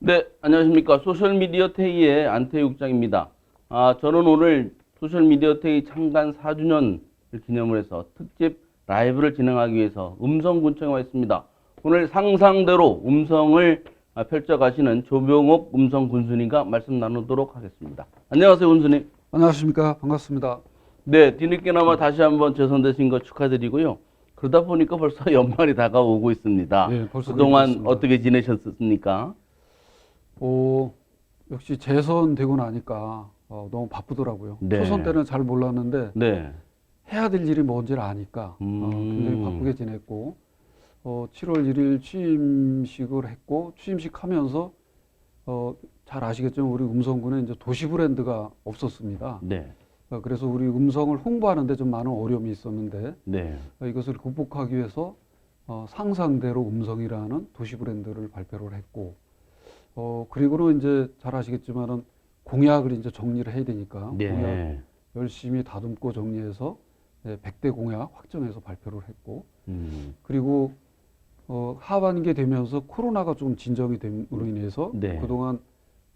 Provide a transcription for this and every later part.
네, 안녕하십니까. 소셜미디어 테이의 안태우 국장입니다. 저는 오늘 소셜미디어 테이 창간 4주년을 기념을 해서 특집 라이브를 진행하기 위해서 음성군청에 와 있습니다. 오늘 상상대로 음성을 펼쳐가시는 조병옥 음성군수님과 말씀 나누도록 하겠습니다. 안녕하세요, 군수님. 안녕하십니까. 반갑습니다. 네, 뒤늦게나마 다시 한번 재선되신 거 축하드리고요. 그러다 보니까 벌써 연말이 다가오고 있습니다. 예, 벌써 그동안 그렇습니다. 어떻게 지내셨습니까? 역시 재선되고 나니까 너무 바쁘더라고요. 네. 초선 때는 잘 몰랐는데 네. 해야 될 일이 뭔지를 아니까 굉장히 바쁘게 지냈고 7월 1일 취임식을 했고 취임식 하면서 잘 아시겠지만 우리 음성군에 이제 도시 브랜드가 없었습니다. 네. 그래서 우리 음성을 홍보하는데 좀 많은 어려움이 있었는데 네. 이것을 극복하기 위해서 상상대로 음성이라는 도시 브랜드를 발표를 했고 그리고는 이제 잘 아시겠지만은 공약을 이제 정리를 해야 되니까 네. 공약 열심히 다듬고 정리해서 100대 공약 확정해서 발표를 했고 그리고 하반기에 되면서 코로나가 좀 진정이 됨으로 인해서 네. 그동안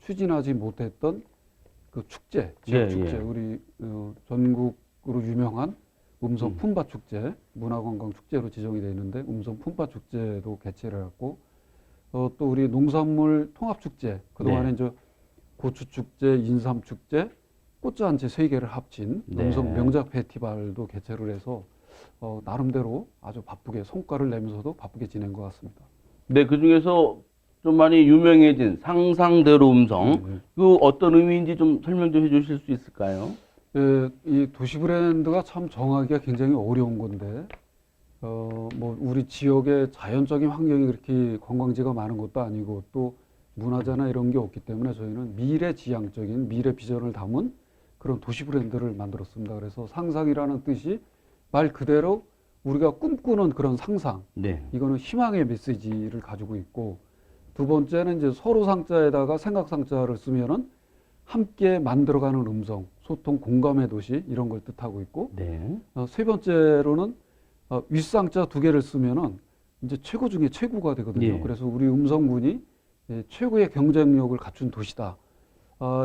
추진하지 못했던 그 축제, 지역 예, 축제, 예. 우리 전국으로 유명한 음성 품바 축제, 문화관광 축제로 지정이 되어 있는데 음성 품바 축제도 개최를 했고 또 우리 농산물 통합 축제, 그동안에 네. 이제 고추 축제, 인삼 축제, 꽃잔치 세 개를 합친 네. 음성 명작 페스티벌도 개최를 해서 나름대로 아주 바쁘게 성과를 내면서도 바쁘게 지낸 것 같습니다. 네, 그 중에서 좀 많이 유명해진 상상대로 음성, 네. 그 어떤 의미인지 좀 설명 좀 해주실 수 있을까요? 이 도시 브랜드가 참 정하기가 굉장히 어려운 건데, 뭐, 우리 지역의 자연적인 환경이 그렇게 관광지가 많은 것도 아니고, 또 문화재나 이런 게 없기 때문에 저희는 미래지향적인 미래 비전을 담은 그런 도시 브랜드를 만들었습니다. 그래서 상상이라는 뜻이 말 그대로 우리가 꿈꾸는 그런 상상, 네. 이거는 희망의 메시지를 가지고 있고, 두 번째는 이제 서로 상자에다가 생각 상자를 쓰면은 함께 만들어가는 음성, 소통, 공감의 도시 이런 걸 뜻하고 있고 네. 세 번째로는 윗상자 두 개를 쓰면은 이제 최고 중에 최고가 되거든요. 예. 그래서 우리 음성군이 최고의 경쟁력을 갖춘 도시다.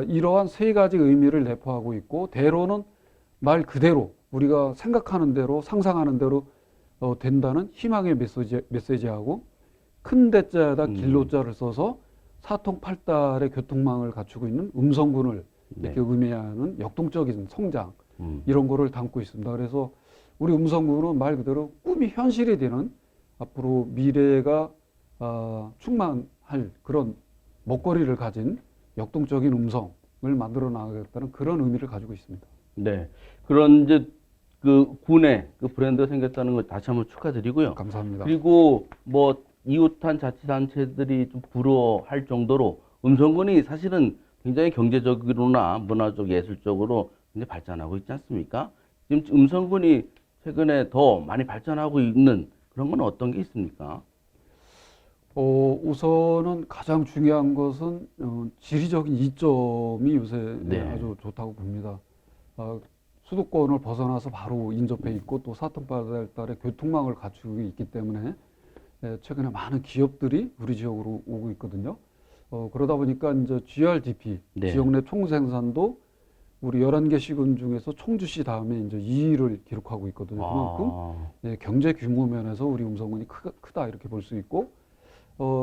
이러한 세 가지 의미를 내포하고 있고 대로는 말 그대로 우리가 생각하는 대로 상상하는 대로 된다는 희망의 메시지하고 큰 대자에다 길로자를 써서 사통팔달의 교통망을 갖추고 있는 음성군을 네. 이렇게 의미하는 역동적인 성장 음. 이런 거를 담고 있습니다. 그래서 우리 음성군은 말 그대로 꿈이 현실이 되는 앞으로 미래가 충만할 그런 먹거리를 가진 역동적인 음성을 만들어 나가겠다는 그런 의미를 가지고 있습니다. 네. 그런 이제 그 군의 그 브랜드가 생겼다는 걸 다시 한번 축하드리고요. 감사합니다. 그리고 뭐 이웃한 자치단체들이 좀 부러워할 정도로 음성군이 사실은 굉장히 경제적으로나 문화적, 예술적으로 굉장히 발전하고 있지 않습니까? 지금 음성군이 최근에 더 많이 발전하고 있는 그런 건 어떤 게 있습니까? 우선은 가장 중요한 것은 지리적인 이점이 요새 네. 아주 좋다고 봅니다. 수도권을 벗어나서 바로 인접해 있고 또 사통팔달의 교통망을 갖추고 있기 때문에 최근에 많은 기업들이 우리 지역으로 오고 있거든요. 그러다 보니까 이제 GRDP, 네. 지역 내 총생산도 우리 11개 시군 중에서 청주시 다음에 이제 2위를 기록하고 있거든요. 그만큼 경제 규모 면에서 우리 음성군이 크다 이렇게 볼 수 있고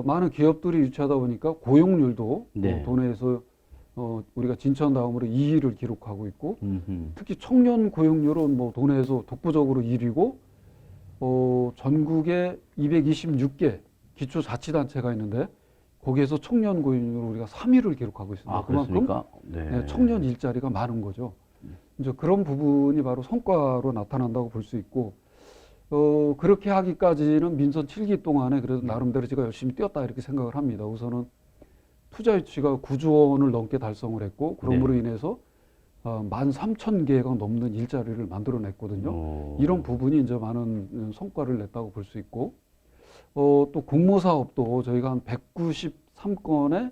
많은 기업들이 유치하다 보니까 고용률도 네. 도내에서 우리가 진천 다음으로 2위를 기록하고 있고 음흠. 특히 청년 고용률은 뭐 도내에서 독보적으로 1위고 전국에 226개 기초자치단체가 있는데 거기에서 청년 고용률 우리가 3위를 기록하고 있습니다. 그만큼 그렇습니까? 네. 청년 일자리가 많은 거죠. 이제 그런 부분이 바로 성과로 나타난다고 볼 수 있고 그렇게 하기까지는 민선 7기 동안에 그래도 나름대로 제가 열심히 뛰었다 이렇게 생각을 합니다. 우선은 투자 유치가 9조 원을 넘게 달성을 했고 그럼으로 인해서 13,000개가 넘는 일자리를 만들어냈거든요. 이런 부분이 이제 많은 성과를 냈다고 볼 수 있고 또 공모사업도 저희가 한 193건에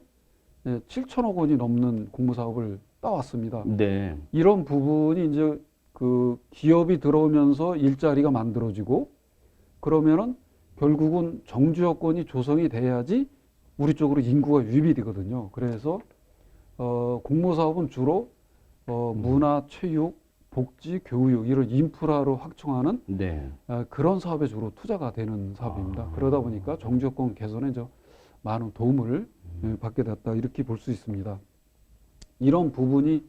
7천억 원이 넘는 공모사업을 따왔습니다. 네. 이런 부분이 이제 그 기업이 들어오면서 일자리가 만들어지고 그러면은 결국은 정주 여건이 조성이 돼야지 우리 쪽으로 인구가 유입이 되거든요. 그래서 공모사업은 주로 문화, 체육, 복지, 교육 이런 인프라로 확충하는 네. 그런 사업에 주로 투자가 되는 사업입니다. 아. 그러다 보니까 정치여건 개선에 많은 도움을 받게 됐다 이렇게 볼 수 있습니다. 이런 부분이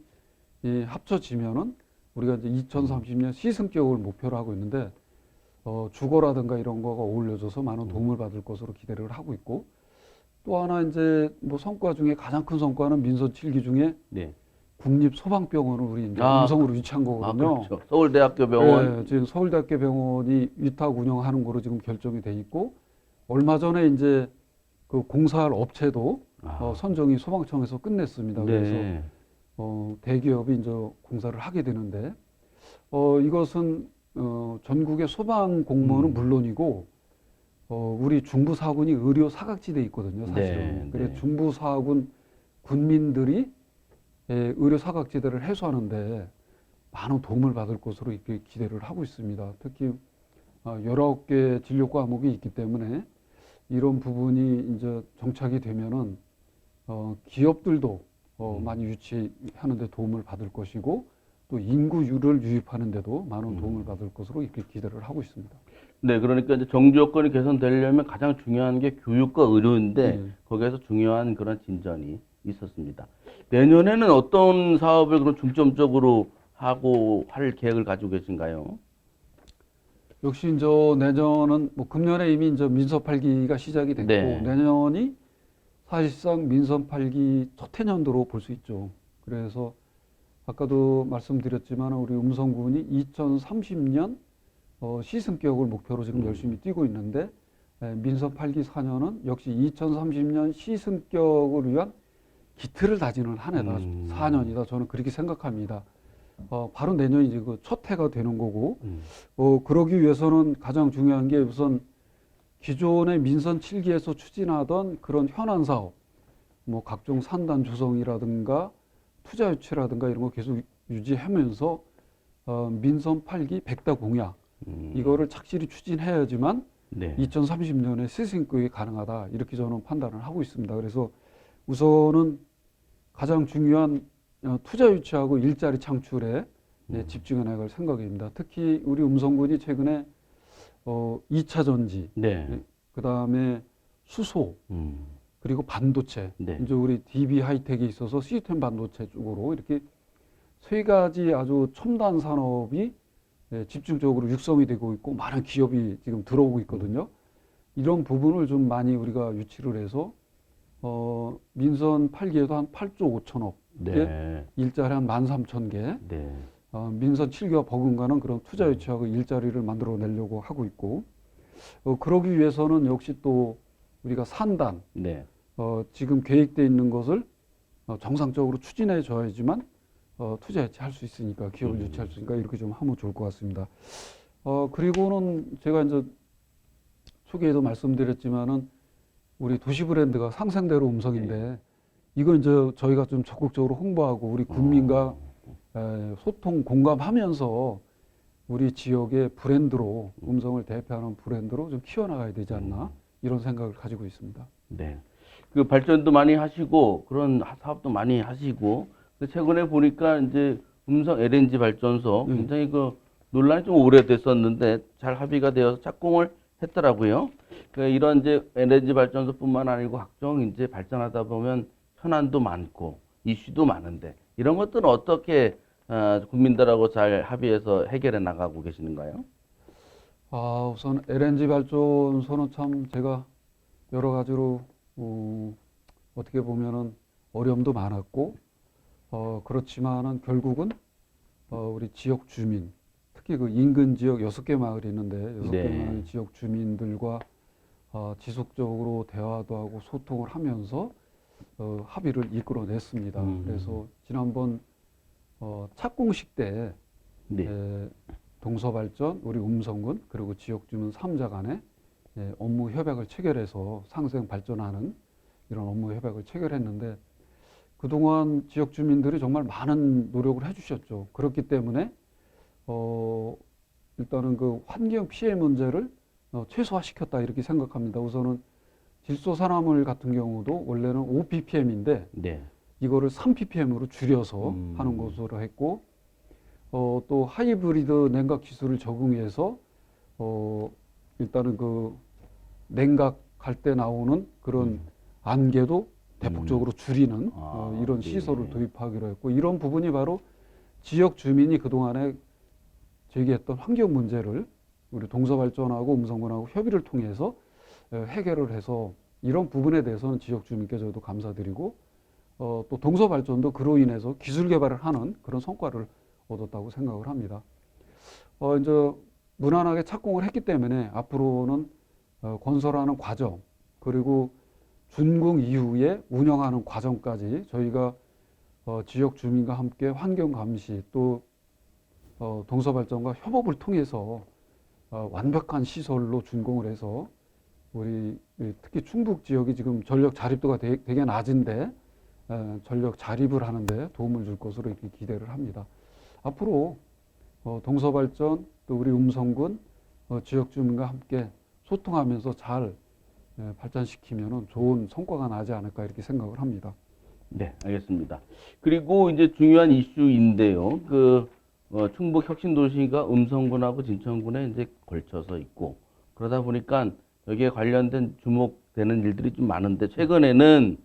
합쳐지면은 우리가 이제 2030년 시승격을 목표로 하고 있는데 주거라든가 이런 거가 어울려져서 많은 도움을 받을 것으로 기대를 하고 있고 또 하나 이제 뭐 성과 중에 가장 큰 성과는 민선 7기 중에 네. 국립소방병원을 우리 이제 아, 음성으로 유치한 거거든요. 그렇죠. 서울대학교 병원. 네, 지금 서울대학교 병원이 위탁 운영하는 거로 지금 결정이 돼 있고 얼마 전에 이제 그 공사할 업체도 선정이 소방청에서 끝냈습니다. 그래서 네. 대기업이 이제 공사를 하게 되는데 이것은 전국의 소방 공무원은 물론이고 우리 중부사군이 의료 사각지대에 있거든요, 사실은. 네, 그래 네. 중부사군 군민들이 의료 사각지대를 해소하는데 많은 도움을 받을 것으로 이렇게 기대를 하고 있습니다. 특히 19개 진료 과목이 있기 때문에 이런 부분이 이제 정착이 되면은 기업들도 많이 유치하는 데 도움을 받을 것이고 또 인구를 유입하는 데도 많은 도움을 받을 것으로 이렇게 기대를 하고 있습니다. 네, 그러니까 이제 정주 여건이 개선되려면 가장 중요한 게 교육과 의료인데 네. 거기에서 중요한 그런 진전이 있었습니다. 내년에는 어떤 사업을 그럼 중점적으로 하고 할 계획을 가지고 계신가요? 역시 이제 내년은 뭐 금년에 이미 이제 민선 8기가 시작이 됐고 네. 내년이 사실상 민선 8기 첫 해년도로 볼 수 있죠. 그래서 아까도 말씀드렸지만 우리 음성군이 2030년 시승격을 목표로 지금 열심히 뛰고 있는데 민선 8기 4년은 역시 2030년 시승격을 위한 기틀을 다지는 한 해다. 4년이다. 저는 그렇게 생각합니다. 바로 내년이 이제 그 첫 해가 되는 거고, 그러기 위해서는 가장 중요한 게 우선 기존의 민선 7기에서 추진하던 그런 현안 사업, 뭐 각종 산단 조성이라든가 투자 유치라든가 이런 거 계속 유지하면서 민선 8기 100다 공약 이거를 착실히 추진해야지만 네. 2030년에 시승격이 가능하다 이렇게 저는 판단을 하고 있습니다. 그래서 우선은 가장 중요한 투자 유치하고 일자리 창출에 집중해 나갈 생각입니다. 특히 우리 음성군이 최근에 2차 전지, 네. 그 다음에 수소, 그리고 반도체, 네. 이제 우리 DB 하이텍이 있어서 시스템 반도체 쪽으로 이렇게 세 가지 아주 첨단 산업이 집중적으로 육성이 되고 있고 많은 기업이 지금 들어오고 있거든요. 이런 부분을 좀 많이 우리가 유치를 해서 민선 8기에도 한 8조 5천억, 네. 일자리 한 13,000개, 네. 민선 7기와 버금가는 그런 투자 유치하고 일자리를 만들어내려고 하고 있고, 그러기 위해서는 역시 또 우리가 산단, 네. 지금 계획되어 있는 것을 정상적으로 추진해 줘야지만 투자 유치할 수 있으니까, 기업을 유치할 수 있으니까 이렇게 좀 하면 좋을 것 같습니다. 그리고는 제가 이제 초기에도 말씀드렸지만은 우리 도시 브랜드가 상생대로 음성인데 이거 이제 저희가 좀 적극적으로 홍보하고 우리 국민과 소통 공감하면서 우리 지역의 브랜드로 음성을 대표하는 브랜드로 좀 키워나가야 되지 않나 이런 생각을 가지고 있습니다. 네. 그 발전도 많이 하시고 그런 사업도 많이 하시고 최근에 보니까 이제 음성 LNG 발전소 굉장히 그 논란이 좀 오래됐었는데 잘 합의가 되어서 착공을 했더라고요. 그러니까 이런 이제 LNG 발전소뿐만 아니고 각종 이제 발전하다 보면 현안도 많고 이슈도 많은데 이런 것들은 어떻게 국민들하고 잘 합의해서 해결해 나가고 계시는가요? 우선 LNG 발전소는 참 제가 여러 가지로 어떻게 보면은 어려움도 많았고 그렇지만은 결국은 우리 지역 주민 특히 그 인근 지역 6개 마을이 있는데 6개 네. 마을 지역 주민들과 지속적으로 대화도 하고 소통을 하면서 합의를 이끌어냈습니다. 그래서 지난번 착공식 때 네. 동서발전, 우리 음성군 그리고 지역주민 3자 간에 업무 협약을 체결해서 상생 발전하는 이런 업무 협약을 체결했는데 그동안 지역 주민들이 정말 많은 노력을 해주셨죠. 그렇기 때문에 일단은 그 환경 피해 문제를 최소화시켰다 이렇게 생각합니다. 우선은 질소산화물 같은 경우도 원래는 5ppm인데 네. 이거를 3ppm으로 줄여서 하는 것으로 했고, 또 하이브리드 냉각 기술을 적용해서 일단은 그 냉각할 때 나오는 그런 안개도 대폭적으로 줄이는 이런 네. 시설을 도입하기로 했고, 이런 부분이 바로 지역 주민이 그동안에 제기했던 환경 문제를 우리 동서발전하고 음성군하고 협의를 통해서 해결을 해서 이런 부분에 대해서는 지역 주민께 저도 감사드리고, 또 동서발전도 그로 인해서 기술 개발을 하는 그런 성과를 얻었다고 생각을 합니다. 이제 무난하게 착공을 했기 때문에 앞으로는 건설하는 과정, 그리고 준공 이후에 운영하는 과정까지 저희가 지역 주민과 함께 환경 감시, 또 동서발전과 협업을 통해서 완벽한 시설로 준공을 해서 우리 특히 충북 지역이 지금 전력 자립도가 되게 낮은데 전력 자립을 하는데 도움을 줄 것으로 이렇게 기대를 합니다. 앞으로 동서발전 또 우리 음성군 지역 주민과 함께 소통하면서 잘 발전시키면 좋은 성과가 나지 않을까 이렇게 생각을 합니다. 네, 알겠습니다. 그리고 이제 중요한 이슈인데요. 충북 혁신도시가 음성군하고 진천군에 이제 걸쳐서 있고, 그러다 보니까 여기에 관련된 주목되는 일들이 좀 많은데, 최근에는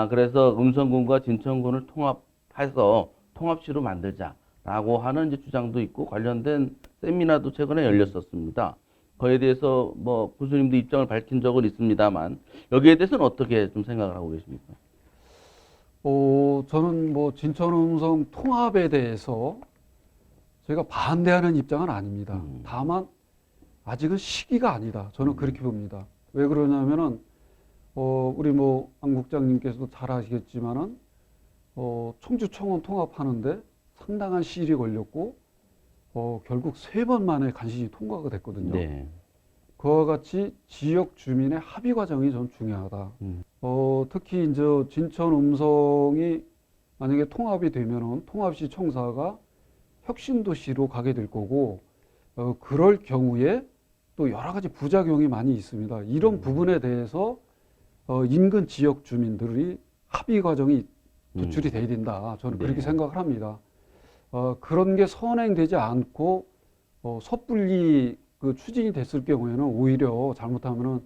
그래서 음성군과 진천군을 통합해서 통합시로 만들자라고 하는 이제 주장도 있고, 관련된 세미나도 최근에 열렸었습니다. 그에 대해서 뭐 군수님도 입장을 밝힌 적은 있습니다만, 여기에 대해서는 어떻게 좀 생각을 하고 계십니까? 저는 뭐 진천 음성 통합에 대해서 제가 반대하는 입장은 아닙니다. 다만 아직은 시기가 아니다. 저는 그렇게 봅니다. 왜 그러냐면은 우리 뭐 안 국장님께서도 잘 아시겠지만은 청주 청원 통합하는데 상당한 시일이 걸렸고 결국 3번 만에 간신히 통과가 됐거든요. 네. 그와 같이 지역 주민의 합의 과정이 전 중요하다. 특히 이제 진천 음성이 만약에 통합이 되면은 통합시 청사가 혁신도시로 가게 될 거고, 그럴 경우에 또 여러 가지 부작용이 많이 있습니다. 이런 부분에 대해서 인근 지역 주민들이 합의 과정이 도출이 돼야 된다. 저는 그렇게 네. 생각을 합니다. 그런 게 선행되지 않고 섣불리 그 추진이 됐을 경우에는 오히려 잘못하면은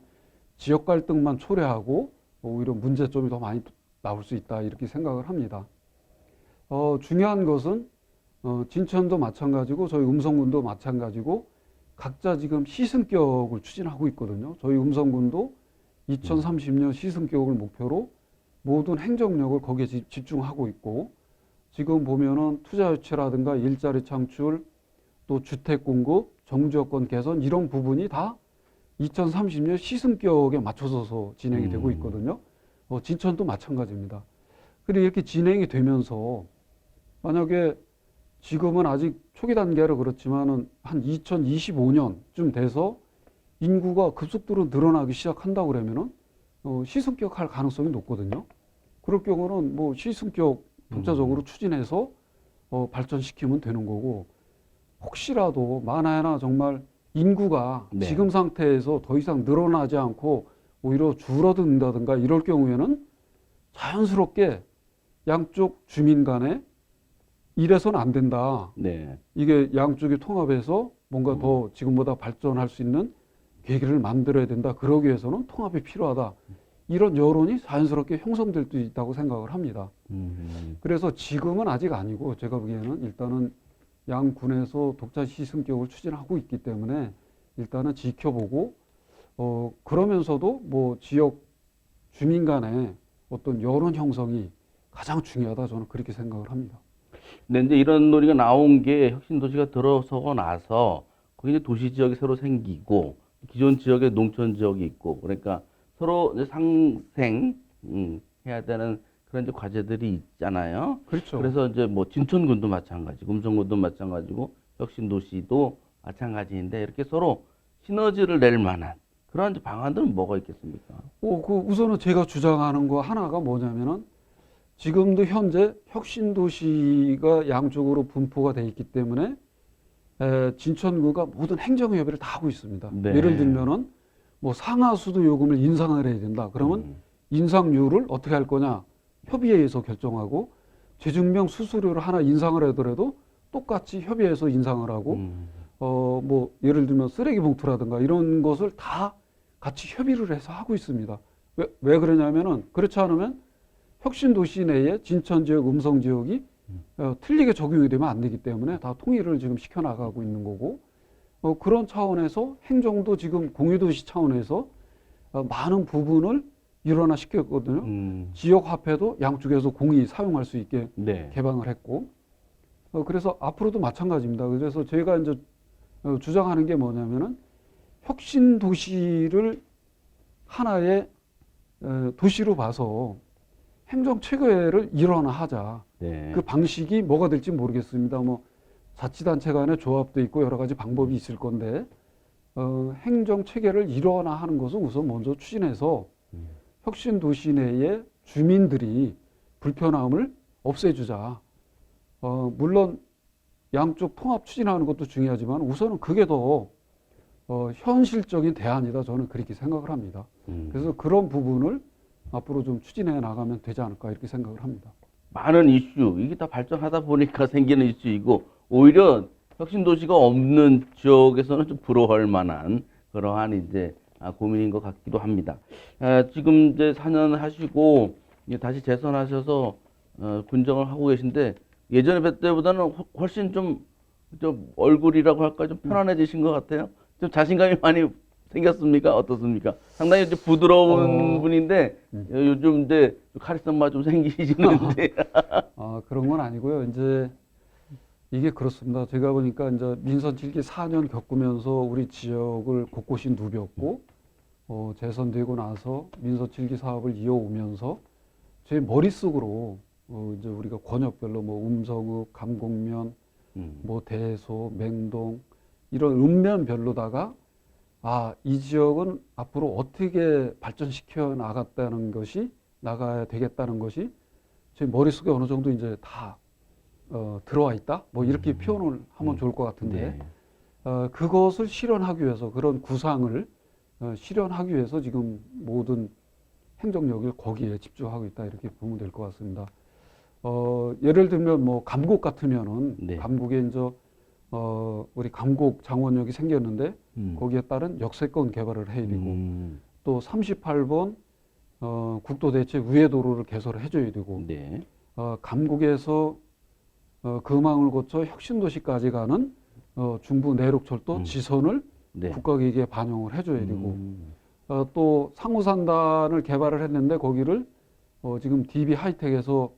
지역 갈등만 초래하고 오히려 문제점이 더 많이 나올 수 있다 이렇게 생각을 합니다. 중요한 것은 진천도 마찬가지고 저희 음성군도 마찬가지고 각자 지금 시승격을 추진하고 있거든요. 저희 음성군도 2030년 시승격을 목표로 모든 행정력을 거기에 집중하고 있고, 지금 보면은 투자 유치라든가 일자리 창출, 또 주택 공급, 정주 여건 개선 이런 부분이 다 2030년 시승격에 맞춰서 진행이 되고 있거든요. 진천도 마찬가지입니다. 그리고 이렇게 진행이 되면서 만약에 지금은 아직 초기 단계라 그렇지만은 한 2025년쯤 돼서 인구가 급속도로 늘어나기 시작한다고 그러면은 시승격 할 가능성이 높거든요. 그럴 경우는 뭐 시승격 독자적으로 추진해서 발전시키면 되는 거고, 혹시라도 만에나 정말 인구가 네. 지금 상태에서 더 이상 늘어나지 않고 오히려 줄어든다든가 이럴 경우에는 자연스럽게 양쪽 주민 간에 이래서는 안 된다. 네. 이게 양쪽이 통합해서 뭔가 더 지금보다 발전할 수 있는 계기를 만들어야 된다. 그러기 위해서는 통합이 필요하다. 이런 여론이 자연스럽게 형성될 수 있다고 생각을 합니다. 그래서 지금은 아직 아니고 제가 보기에는 일단은 양 군에서 독자 시승격을 추진하고 있기 때문에 일단은 지켜보고 그러면서도 뭐 지역 주민 간의 어떤 여론 형성이 가장 중요하다. 저는 그렇게 생각을 합니다. 근데 이제 이런 논의가 나온 게 혁신도시가 들어서고 나서 거기 이제 도시 지역이 새로 생기고 기존 지역에 농촌 지역이 있고, 그러니까 서로 이제 상생 해야 되는 그런 이제 과제들이 있잖아요. 그렇죠. 그래서 이제 뭐 진천군도 마찬가지고 음성군도 마찬가지고 혁신도시도 마찬가지인데 이렇게 서로 시너지를 낼 만한 그런 이제 방안들은 뭐가 있겠습니까? 우선은 제가 주장하는 거 하나가 뭐냐면은 지금도 현재 혁신도시가 양쪽으로 분포가 돼 있기 때문에 진천구가 모든 행정협의를 다 하고 있습니다. 네. 예를 들면은 뭐 상하수도 요금을 인상을 해야 된다. 그러면 인상률을 어떻게 할 거냐? 협의회에서 결정하고 재증명 수수료를 하나 인상을 하더라도 똑같이 협의회에서 인상을 하고 뭐 예를 들면 쓰레기 봉투라든가 이런 것을 다 같이 협의를 해서 하고 있습니다. 왜 그러냐면은 그렇지 않으면 혁신도시 내에 진천지역, 음성지역이 틀리게 적용이 되면 안 되기 때문에 다 통일을 지금 시켜나가고 있는 거고 그런 차원에서 행정도 지금 공유도시 차원에서 많은 부분을 일원화 시켰거든요. 지역 화폐도 양쪽에서 공이 사용할 수 있게 네. 개방을 했고 그래서 앞으로도 마찬가지입니다. 그래서 저희가 이제 주장하는 게 뭐냐면은 혁신 도시를 하나의 도시로 봐서 행정 체계를 일원화하자. 네. 그 방식이 뭐가 될지 모르겠습니다. 뭐 자치단체 간의 조합도 있고 여러 가지 방법이 있을 건데 행정 체계를 일원화하는 것은 우선 먼저 추진해서 혁신 도시 내에 주민들이 불편함을 없애주자. 물론 양쪽 통합 추진하는 것도 중요하지만 우선은 그게 더 현실적인 대안이다. 저는 그렇게 생각을 합니다. 그래서 그런 부분을 앞으로 좀 추진해 나가면 되지 않을까 이렇게 생각을 합니다. 많은 이슈, 이게 다 발전하다 보니까 생기는 이슈이고, 오히려 혁신도시가 없는 지역에서는 좀 부러워할 만한 그러한 이제 고민인 것 같기도 합니다. 지금 이제 4년 하시고, 이제 다시 재선하셔서 군정을 하고 계신데, 예전에 뵐 때보다는 훨씬 좀 얼굴이라고 할까, 좀 편안해지신 것 같아요. 좀 자신감이 많이 생겼습니까? 어떻습니까? 상당히 이제 부드러운 분인데 요즘 이제 카리스마 좀 생기시는데. 그런 건 아니고요. 이제 이게 그렇습니다. 제가 보니까 이제 민선 7기 4년 겪으면서 우리 지역을 곳곳이 누볐고 재선되고 나서 민선 7기 사업을 이어오면서 제 머릿속으로 이제 우리가 권역별로 뭐 음성읍, 감곡면, 뭐 대소, 맹동 이런 읍면별로다가 이 지역은 앞으로 어떻게 발전시켜 나가야 되겠다는 것이 제 머릿속에 어느 정도 이제 다 들어와 있다? 뭐 이렇게 표현을 하면 좋을 것 같은데, 그것을 실현하기 위해서 그런 구상을 실현하기 위해서 지금 모든 행정력을 거기에 집중하고 있다. 이렇게 보면 될 것 같습니다. 예를 들면 뭐 감곡 같으면은 네. 감곡에 이제 우리 감곡 장원역이 생겼는데 거기에 따른 역세권 개발을 해야 되고 또 38번 국도 대체 우회도로를 개설을 해줘야 되고 네. 감곡에서 금왕을 거쳐 혁신도시까지 가는 중부 내륙철도 지선을 네. 국가기획에 반영을 해줘야 되고 또 상우산단을 개발을 했는데 거기를 지금 DB 하이텍에서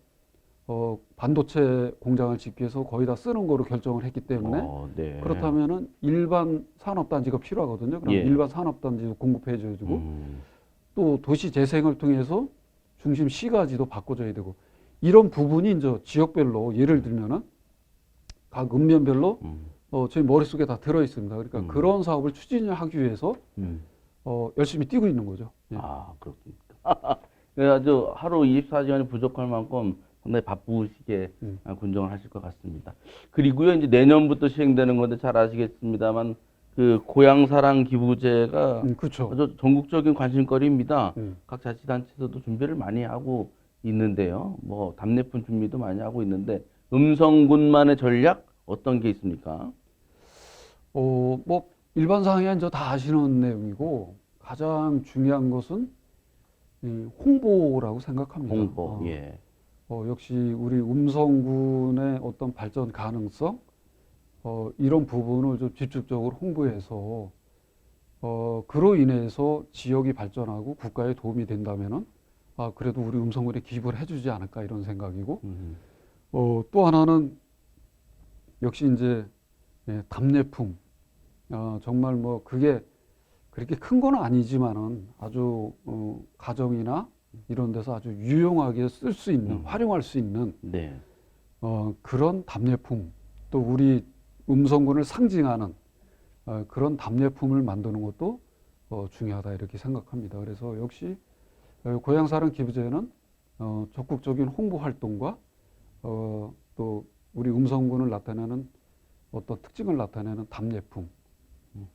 반도체 공장을 짓기 위해서 거의 다 쓰는 거로 결정을 했기 때문에 네. 그렇다면은 일반 산업단지가 필요하거든요. 그럼 예. 일반 산업단지도 공급해줘야 되고 또 도시 재생을 통해서 중심 시가지도 바꿔줘야 되고 이런 부분이 이제 지역별로 예를 들면은 각 읍면별로 저희 머릿속에 다 들어 있습니다. 그러니까 그런 사업을 추진하기 위해서 열심히 뛰고 있는 거죠. 예. 그렇습니까? 아주 하루 24시간이 부족할 만큼 상당히 바쁘시게 군정을 하실 것 같습니다. 그리고요, 이제 내년부터 시행되는 건데 잘 아시겠습니다만, 그 고향사랑 기부제가 그렇죠. 아주 전국적인 관심거리입니다. 각 자치단체에서도 준비를 많이 하고 있는데요. 뭐, 답례품 준비도 많이 하고 있는데, 음성군만의 전략 어떤 게 있습니까? 뭐 일반 상황이 이제 다 아시는 내용이고 가장 중요한 것은 이 홍보라고 생각합니다. 홍보, 예. 역시 우리 음성군의 어떤 발전 가능성 이런 부분을 좀 집중적으로 홍보해서 그로 인해서 지역이 발전하고 국가에 도움이 된다면은 그래도 우리 음성군에 기부를 해주지 않을까 이런 생각이고 또 하나는 역시 이제 답례품 정말 뭐 그게 그렇게 큰 건 아니지만은 아주 가정이나 이런 데서 아주 유용하게 쓸 수 있는 활용할 수 있는 네. 그런 답례품 또 우리 음성군을 상징하는 그런 답례품을 만드는 것도 중요하다 이렇게 생각합니다. 그래서 역시 고향사랑 기부제는 적극적인 홍보 활동과 또 우리 음성군을 나타내는 어떤 특징을 나타내는 답례품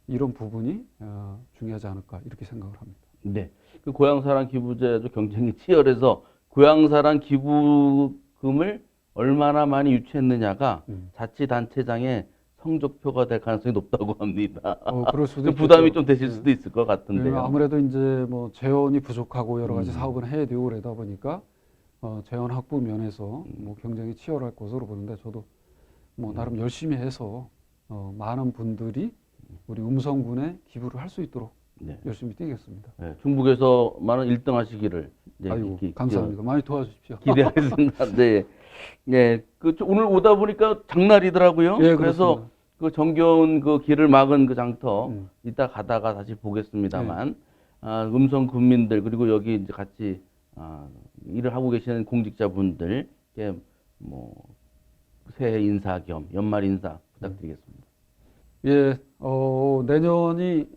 이런 부분이 중요하지 않을까 이렇게 생각을 합니다. 네. 그 고향사랑 기부제도 경쟁이 치열해서 고향사랑 기부금을 얼마나 많이 유치했느냐가 자치단체장의 성적표가 될 가능성이 높다고 합니다. 그럴 수도 있겠죠. 부담이 좀 되실 수도 있을 것 같은데요. 왜냐면 아무래도 이제 뭐 재원이 부족하고 여러 가지 음. 사업을 해야 되고 그러다 보니까 재원 확보 면에서 뭐 경쟁이 치열할 것으로 보는데 저도 뭐 나름 열심히 해서 많은 분들이 우리 음성군에 기부를 할 수 있도록 네. 열심히 뛰겠습니다. 네, 중북에서만은 1등 하시기를 아이고 감사합니다. 많이 도와주십시오. 기대하겠습니다. 네. 네. 오늘 오다 보니까 장날이더라고요. 예, 그래서 그렇습니다. 그 정겨운 그 길을 막은 그 장터 음. 이따 가다가 다시 보겠습니다만 음성 군민들 그리고 여기 이제 같이 일을 하고 계시는 공직자분들께 뭐 새해 인사 겸 연말 인사 부탁드리겠습니다. 예, 내년이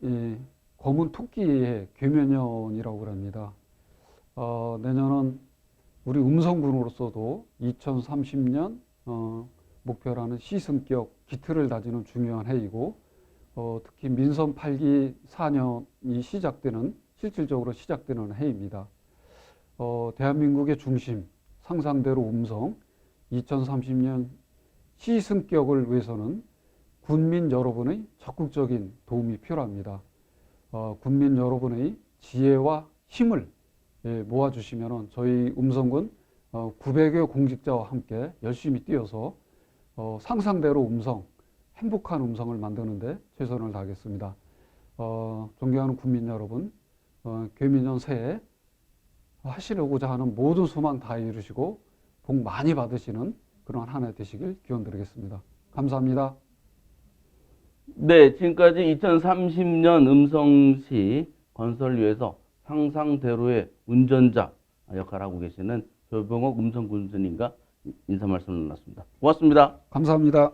검은 토끼의 괴면년이라고 합니다. 내년은 우리 음성군으로서도 2030년 목표라는 시승격 기틀을 다지는 중요한 해이고 특히 민선 8기 4년이 실질적으로 시작되는 해입니다. 대한민국의 중심, 상상대로 음성 2030년 시승격을 위해서는 군민 여러분의 적극적인 도움이 필요합니다. 군민 여러분의 지혜와 힘을 모아주시면 저희 음성군 900여 공직자와 함께 열심히 뛰어서 상상대로 음성, 행복한 음성을 만드는데 최선을 다하겠습니다. 존경하는 군민 여러분, 괴민년 새해 하시려고자 하는 모든 소망 다 이루시고 복 많이 받으시는 그런 한 해 되시길 기원드리겠습니다. 감사합니다. 네, 지금까지 2030년 음성시 건설을 위해서 상상대로의 운전자 역할을 하고 계시는 조병옥 음성군수님과 인사 말씀을 나눴습니다. 고맙습니다. 감사합니다.